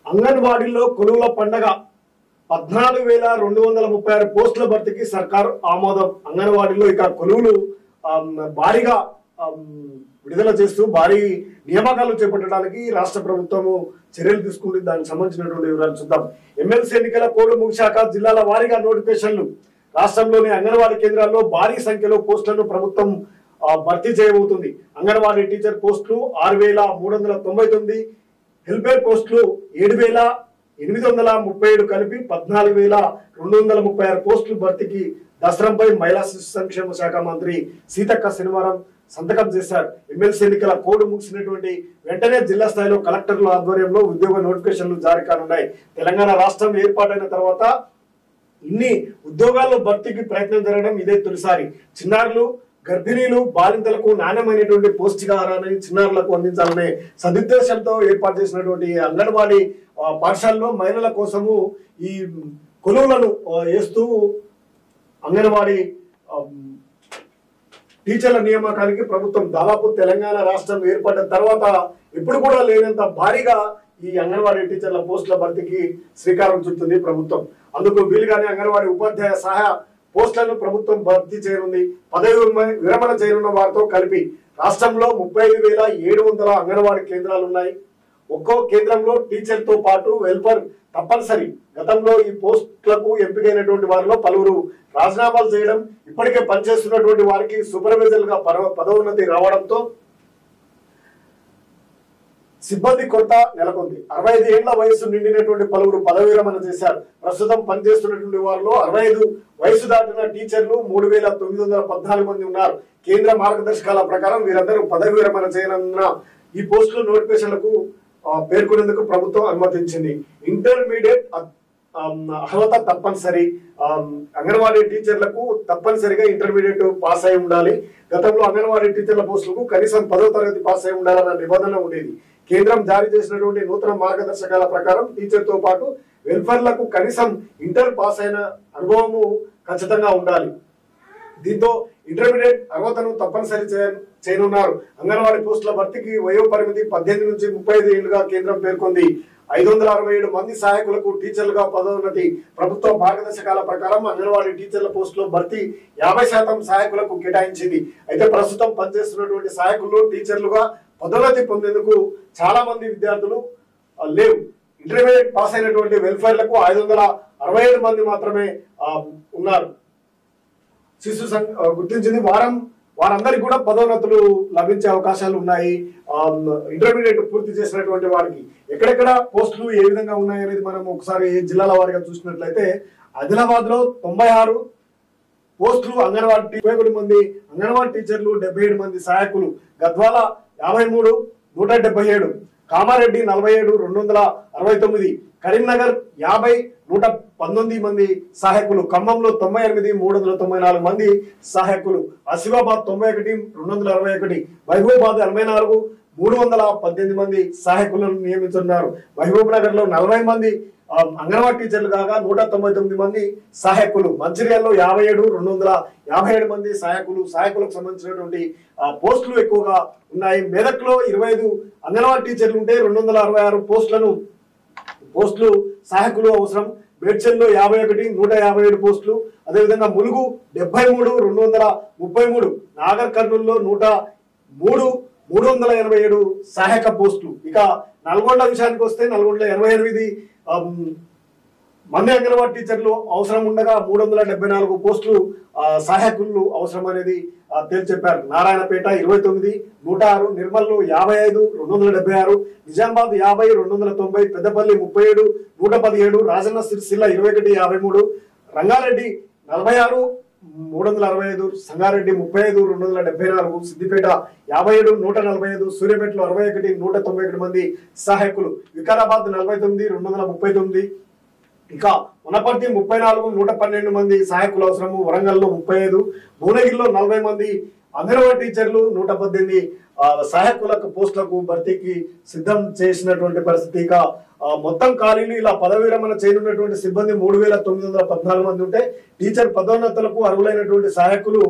అంగన్వాడీలో కొలువుల పండగ 14,236 పోస్టుల భర్తీకి సర్కారు ఆమోదం. అంగన్వాడీలో ఇక కొలువులు భారీగా విడుదల చేస్తూ భారీ నియామకాలు చేపట్టడానికి రాష్ట్ర ప్రభుత్వము చర్యలు తీసుకుంటుంది. దానికి సంబంధించినటువంటి వివరాలు చూద్దాం. ఎమ్మెల్సీ ఎన్నికల కోడ్ ముగిశాక జిల్లాల వారీగా నోటిఫికేషన్లు. రాష్ట్రంలోని అంగన్వాడీ కేంద్రాల్లో భారీ సంఖ్యలో పోస్టులను ప్రభుత్వం భర్తీ చేయబోతుంది. అంగన్వాడీ టీచర్ పోస్టులు 6,399, హెల్పర్ పోస్టులు 7,837 కలిపి 14,236 పోస్టులు భర్తీకి దసరంపై మహిళా శిశు సంక్షేమ శాఖ మంత్రి సీతక్క శనివారం సంతకం చేశారు. ఎమ్మెల్సీ ఎన్నికల కోడ్ ముగిసినటువంటి వెంటనే జిల్లా స్థాయిలో కలెక్టర్ల ఆధ్వర్యంలో ఉద్యోగ నోటిఫికేషన్లు జారీ కానున్నాయి. తెలంగాణ రాష్ట్రం ఏర్పాటైన తర్వాత ఇన్ని ఉద్యోగాల్లో భర్తీకి ప్రయత్నం జరగడం ఇదే తొలిసారి. చిన్నారులు, గర్భిణీలు, బాలింతలకు నాణ్యమైనటువంటి పౌష్టికాహారాన్ని చిన్నారులకు అందించాలనే సదుద్దేశంతో ఏర్పాటు చేసినటువంటి అంగన్వాడీ పాఠశాలలో మహిళల కోసము ఈ కొలువులను వేస్తూ అంగన్వాడీ టీచర్ల నియామకానికి ప్రభుత్వం దాదాపు తెలంగాణ రాష్ట్రం ఏర్పడిన తర్వాత ఎప్పుడు కూడా లేనంత భారీగా ఈ అంగన్వాడీ టీచర్ల పోస్టుల భర్తీకి శ్రీకారం చుడుతుంది ప్రభుత్వం. అందుకు వీలుగానే అంగన్వాడీ ఉపాధ్యాయ సహాయ పోస్టులను ప్రభుత్వం భర్తీ చేయనుంది. పదవి విరమణ చేయనున్న వారితో కలిపి రాష్ట్రంలో 35,700 అంగన్వాడీ కేంద్రాలు ఉన్నాయి. ఒక్కో కేంద్రంలో టీచర్ తో పాటు వెల్ఫేర్ తప్పనిసరి. గతంలో ఈ పోస్టులకు ఎంపికైనటువంటి వారిలో పలువురు రాజీనామాలు చేయడం, ఇప్పటికే పనిచేస్తున్నటువంటి వారికి సూపర్వైజర్ గా పదోన్నతి రావడంతో సిబ్బంది కొరత నెలకొంది. 65 ఏళ్ల వయసు నిండినటువంటి పలువురు పదవి విరమణ చేశారు. ప్రస్తుతం పనిచేస్తున్నటువంటి వారిలో 65 వయసు దాటిన టీచర్లు 3,914 మంది ఉన్నారు. కేంద్ర మార్గదర్శకాల ప్రకారం వీరందరూ పదవి విరమణ చేయనున్న ఈ పోస్టుల నోటిఫికేషన్లకు పేర్కొనేందుకు ప్రభుత్వం అనుమతించింది. ఇంటర్మీడియట్ అర్హత తప్పనిసరి. అంగన్వాడీ టీచర్లకు తప్పనిసరిగా ఇంటర్మీడియట్ పాస్ అయి ఉండాలి. గతంలో అంగన్వాడీ టీచర్ల పోస్టులకు కనీసం 10వ తరగతి పాస్ అయి ఉండాలన్న నిబంధన ఉండేది. కేంద్రం జారీ చేసినటువంటి నూతన మార్గదర్శకాల ప్రకారం టీచర్ తో పాటు వెల్ఫేర్లకు కనీసం ఇంటర్ పాస్ అయిన అనుభవము ఖచ్చితంగా ఉండాలి. దీంతో ఇంటర్మీడియట్ అర్హతను తప్పనిసరి చేయనున్నారు. అంగన్వాడీ పోస్టుల భర్తీకి వయో పరిమితి 18 నుంచి 35 ఏళ్లుగా కేంద్రం పేర్కొంది. 567 మంది సహాయకులకు టీచర్లుగా పదోన్నతి. ప్రభుత్వ మార్గదర్శకాల ప్రకారం అంగన్వాడీ టీచర్ల పోస్టులో భర్తీ 50% సహాయకులకు కేటాయించింది. అయితే ప్రస్తుతం పనిచేస్తున్నటువంటి సహాయకులు టీచర్లుగా పదోన్నతి పొందేందుకు చాలా మంది విద్యార్థులు లేవు. ఇంటర్మీడియట్ పాస్ అయినటువంటి వెల్ఫేర్లకు 567 మంది మాత్రమే ఉన్నారు. శిశు గుర్తించింది. వారందరికీ కూడా పదోన్నతులు లభించే అవకాశాలు ఉన్నాయి. ఇంటర్మీడియట్ పూర్తి చేసినటువంటి వారికి ఎక్కడెక్కడ పోస్టులు ఏ విధంగా ఉన్నాయనేది మనం ఒకసారి జిల్లాల వారిగా చూసినట్లయితే ఆదిలాబాద్ లో 96 పోస్టులు అంగన్వాడీ 21 మంది అంగన్వాడీ టీచర్లు, 77 మంది సహాయకులు. గద్వాల 53, 177. కామారెడ్డి 47, 269. కరీంనగర్ 50, 119 మంది సహాయకులు. ఖమ్మంలో 98, 394 మంది సహాయకులు. ఆసిఫాబాద్ 91, 261. మహబూబాబాద్ 84, 318 మంది సహాయకులను నియమిస్తున్నారు. మహబూబ్ నగర్ లో 40 మంది అంగన్వాడీ టీచర్లు కాగా 199 మంది సహాయకులు. మంచిర్యాలలో 57, 257 మంది సహాయకులకు సంబంధించినటువంటి పోస్టులు ఎక్కువగా ఉన్నాయి. మెదక్ లో 25 అంగన్వాడీ టీచర్లు ఉంటే 266 పోస్టులు సహాయకులు అవసరం. మేడ్చల్లో 51, 157 పోస్టులు. అదేవిధంగా ములుగు 73, 233. నాగర్ కర్నూలులో 103, 387 సహాయక పోస్టులు. ఇక నల్గొండ విషయానికి వస్తే నల్గొండలో 88 మంది అంగన్వాడీ టీచర్లు అవసరం ఉండగా 374 పోస్టులు సహాయకులు అవసరం అనేది తేల్చెప్పారు. నారాయణపేట 29, 106. నిర్మల్లో 55, 276. నిజామాబాద్ 50, 290. పెద్దపల్లి 37, 117. రాజన్న సిరిసిల్ల 21, 53. రంగారెడ్డి 46, 365. సంగారెడ్డి 35, 274. సిద్దిపేట 57, 145. సూర్యాపేటలో 61, 191 మంది సహాయకులు. వికారాబాద్ 49, 239. ఇక వనపర్తి 34, 112 మంది సహాయకులు అవసరము. వరంగల్లో 35. భువనగిరిలో 40 మంది అంగన్వాడీ టీచర్లు, 118 సహాయకులకు పోస్టులకు భర్తీకి సిద్ధం చేసినటువంటి పరిస్థితి. ఇక మొత్తం ఖాళీలు ఇలా పదవి విరమణ చేయనున్నటువంటి సిబ్బంది 3,914 మంది ఉంటే టీచర్ పదోన్నతులకు అర్హులైనటువంటి సహాయకులు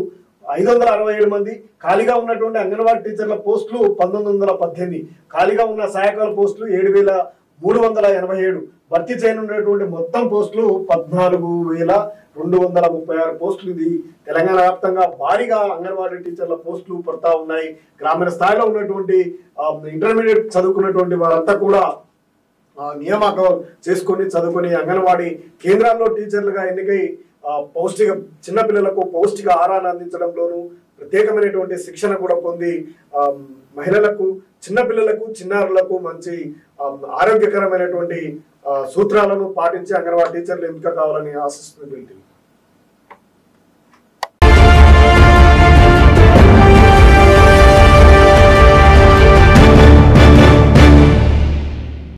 567 మంది. ఖాళీగా ఉన్నటువంటి అంగన్వాడీ టీచర్ల పోస్టులు 1918. ఖాళీగా ఉన్న సహాయకుల పోస్టులు 387 భర్తీ చేయనున్నటువంటి మొత్తం పోస్టులు 14,236 పోస్టులు. ఇది తెలంగాణ వ్యాప్తంగా భారీగా అంగన్వాడీ టీచర్ల పోస్టులు పడతా ఉన్నాయి. గ్రామీణ స్థాయిలో ఉన్నటువంటి ఇంటర్మీడియట్ చదువుకున్నటువంటి వారంతా కూడా నియామకం చేసుకొని చదువుకొని అంగన్వాడీ కేంద్రాల్లో టీచర్లుగా ఎన్నికై పౌష్టిక చిన్నపిల్లలకు పౌష్టిక ఆహారాన్ని అందించడంలోనూ ప్రత్యేకమైనటువంటి శిక్షణ కూడా పొంది మహిళలకు, చిన్నపిల్లలకు, చిన్నారులకు మంచి ఆరోగ్యకరమైనటువంటి సూత్రాలను పాటించి అంగన్వాడీ టీచర్లు ఎంపిక కావాలని ఆశిస్తుంది.